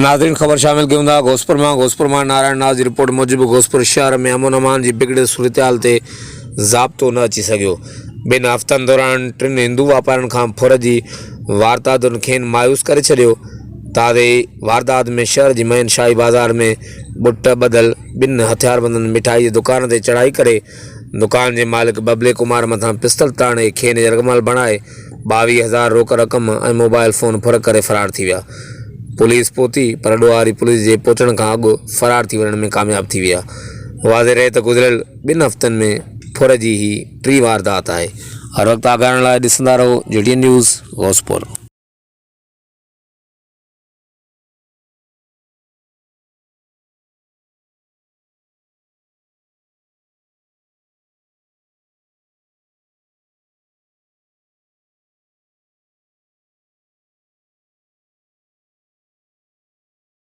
नाज़रीन ख़बर शामिल कयूं था घोसपुर मां नारायण नाज़ जी रिपोर्ट मूजिबि घोसपुर शहर में अमन अमान की बिगड़े सूरत हाल ते ज़ाब्तो न अची सघियो। ॿिनि हफ़्तनि दौरान टिनि हिंदू वापारियुनि खां फुर जी वारदातुनि खेनि मायूस करे छॾियो। ताज़े वारदात में शहर जी मेन शाही बाज़ार में बुट बदल ॿिनि हथियारबंदनि मिठाई जी दुकान ते चढ़ाई करे दुकान के मालिक बबले कुमार मथां पिस्तल ताणे खेनि यरगमल बणाए 22,000 रोक रक़म ऐं मोबाइल फ़ोन फुर करे फ़रार थी विया। पुलिस पहुती पर ॾोहारी पुलिस जे पहुचण खां अॻु फ़रार थी वञण में कामयाब थी विया। वाज़े रहे त गुज़िरियल 2 हफ़्तनि में फुर जी ही 3 वारदात आहे। हर वक़्तु आगाहण लाइ ॾिसंदा रहो GTN न्यूज़ घोसपुर।